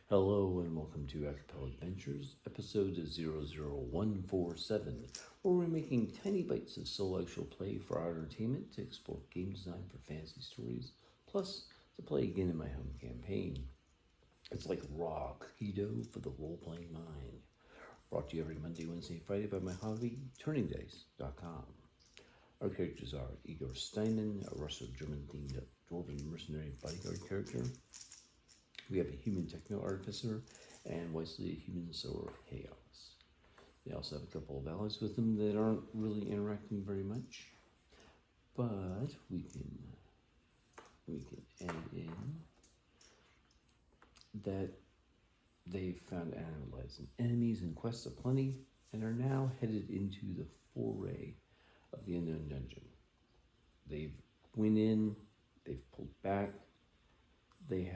Hello and welcome to Acapella Adventures, episode 00147, where we're making tiny bites of solo actual play for our entertainment to explore game design for fantasy stories, plus to play again in my home campaign. It's like raw cookie dough for the role-playing mind. Brought to you every Monday, Wednesday, Friday by my hobby, turningdice.com. Our characters are Igor Steinmann, a Russo-German themed Dwarven Mercenary Bodyguard character. We have a human Techno-Artificer, and Wyesley, a human Sower of Chaos. They also have a couple of allies with them that aren't really interacting very much, but we can add in that they found allies and enemies in quests aplenty, and are now headed into the foray of the unknown dungeon. They've went in, they've pulled back, they've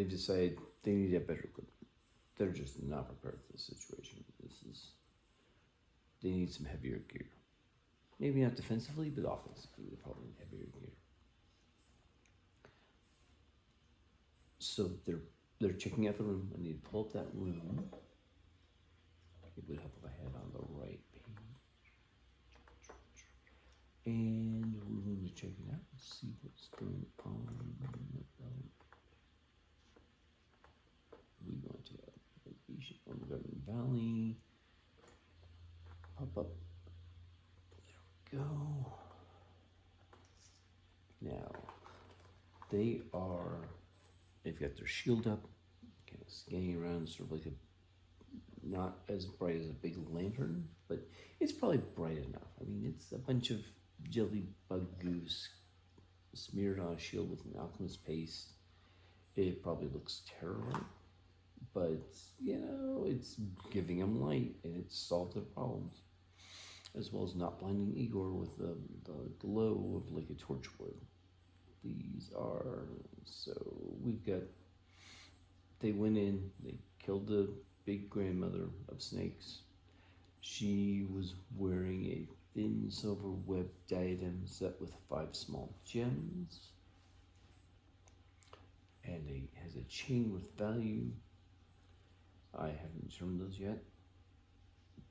decided they need a better equipment. They're just not prepared for the situation. They need some heavier gear. Maybe not defensively, but offensively, they probably need heavier gear. So they're checking out the room. I need to pull up that room. It would help if I had on the right page. And we're going to check it out and see what's going on. We're going to location on the Garden Valley. Pop up. There we go. Now, they've got their shield up, kind of scanning around, sort of like not as bright as a big lantern, but it's probably bright enough. I mean, it's a bunch of jelly bug goose smeared on a shield with an alchemist paste. It probably looks terrible, but it's giving them light and it's solved their problems, as well as not blinding Igor with the glow of like a torchwood. They went in, they killed the big grandmother of snakes. She was wearing a thin silver web diadem set with 5 small gems, and has a chain with value. I haven't determined those yet,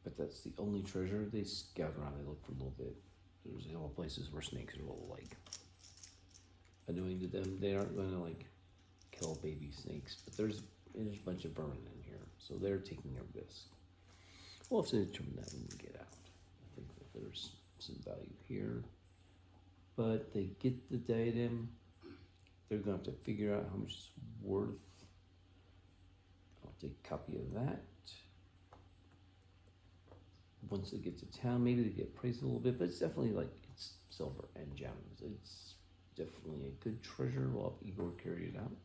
but that's the only treasure. They scout around, they look for a little bit. There's a couple places where snakes are a little annoying to them. They aren't going to kill baby snakes, but there's a bunch of vermin in here, so they're taking a risk. We'll have to determine that when we get out. I think that there's some value here, but they get the diadem. They're going to have to figure out how much it's worth. I'll take a copy of that. Once they get to town, maybe they get praised a little bit, but it's definitely it's silver and gems. It's definitely a good treasure. We'll have Igor carry it out.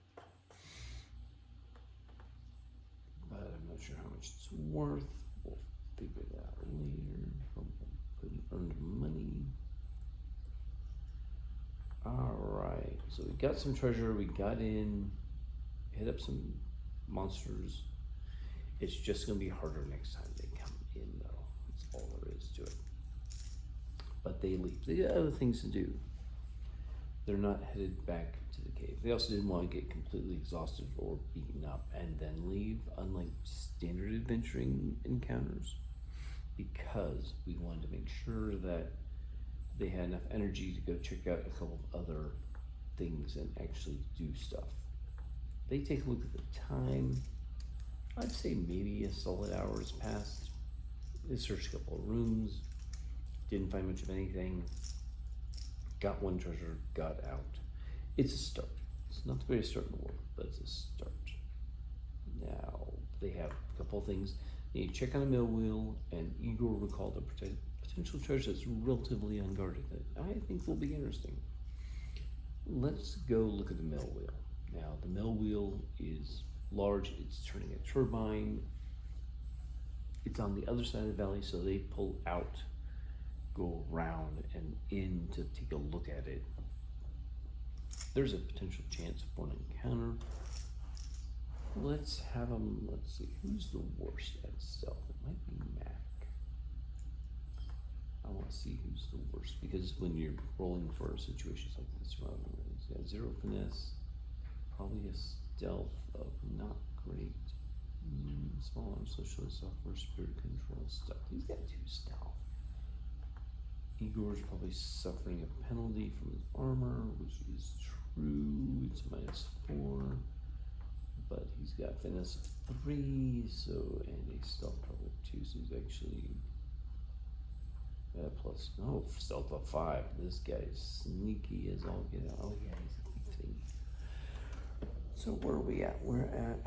But I'm not sure how much it's worth. We'll figure it out later. Put in earned money. Alright, so we got some treasure, we got in, hit up some monsters. It's just going to be harder next time they come in, though. That's all there is to it. But they leave. They got other things to do. They're not headed back to the cave. They also didn't want to get completely exhausted or beaten up and then leave, unlike standard adventuring encounters, because we wanted to make sure that they had enough energy to go check out a couple of other things and actually do stuff. They take a look at the time. I'd say maybe a solid hour has passed. They searched a couple of rooms, didn't find much of anything, got one treasure, got out. It's a start. It's not the greatest start in the world, but it's a start. Now, they have a couple of things. They need to check on a mill wheel, and Igor recalled a potential treasure that's relatively unguarded that I think will be interesting. Let's go look at the mill wheel. Now, the mill wheel is large. It's turning a turbine. It's on the other side of the valley, so they pull out, go around and in to take a look at it. There's a potential chance for an encounter. Let's see, who's the worst at stealth? It might be Mac. I want to see who's the worst, because when you're rolling for situations like this, he's got 0 finesse, probably a stealth of not great. Small arm, social software, spirit control, stealth. He's got 2 stealth. Igor's probably suffering a penalty from his armor, which is true. It's -4. But he's got finesse of 3, so, and a stealth probably 2, so he's actually plus, no, stealth of 5. This guy's sneaky as all get out. Oh yeah, he's a big thing. So where are we at? We're at,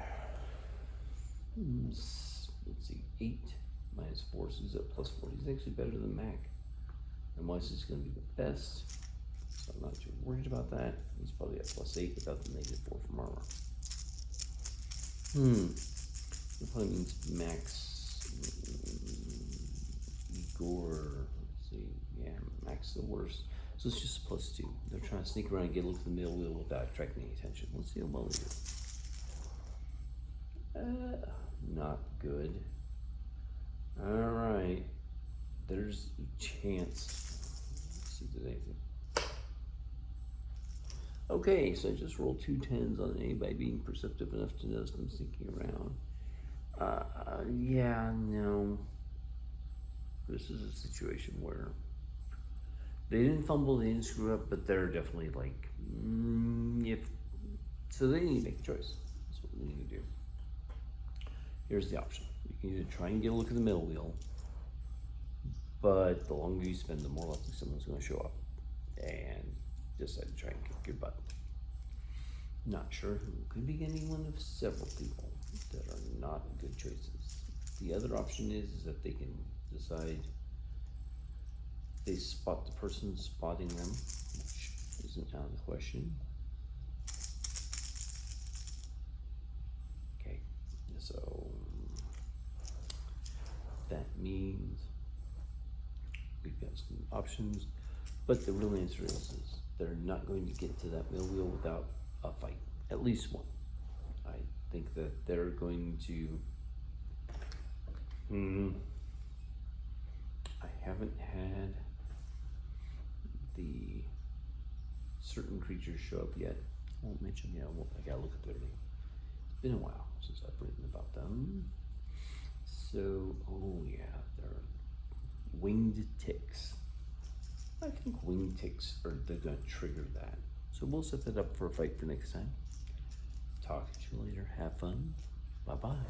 let's see, 8 -4, so he's at +4. He's actually better than Mac. And Wyesley's gonna be the best, so I'm not too worried about that. He's probably at +8 without the -4 from armor. That probably means Max, Igor, let's see, yeah, Max the worst. So it's just +2. They're trying to sneak around and get a look at the middle wheel without attracting any attention. Let's see how well they do. Not good. Alright, there's a chance. Let's see if there's anything. Okay, so I just rolled 2 10s on anybody being perceptive enough to notice them sneaking around. Yeah, no. This is a situation where they didn't fumble, they didn't screw up, but they're definitely like, so they need to make a choice. That's what we need to do. Here's the option. You can either try and get a look at the middle wheel, but the longer you spend, the more likely someone's going to show up and decide to try and kick your butt. Not sure who. Could be any one of several people that are not good choices. The other option is that they can decide they spot the person spotting them, which isn't out of the question. Okay, so that means we've got some options, but the real answer is they're not going to get to that middle wheel without a fight, at least one. I think that they're going to, I haven't had the certain creatures show up yet. I won't mention, I gotta look at their name. It's been a while since I've written about them. So, oh yeah, they're winged ticks. I think winged ticks they're gonna trigger that. So we'll set that up for a fight for next time. Talk to you later. Have fun. Bye-bye.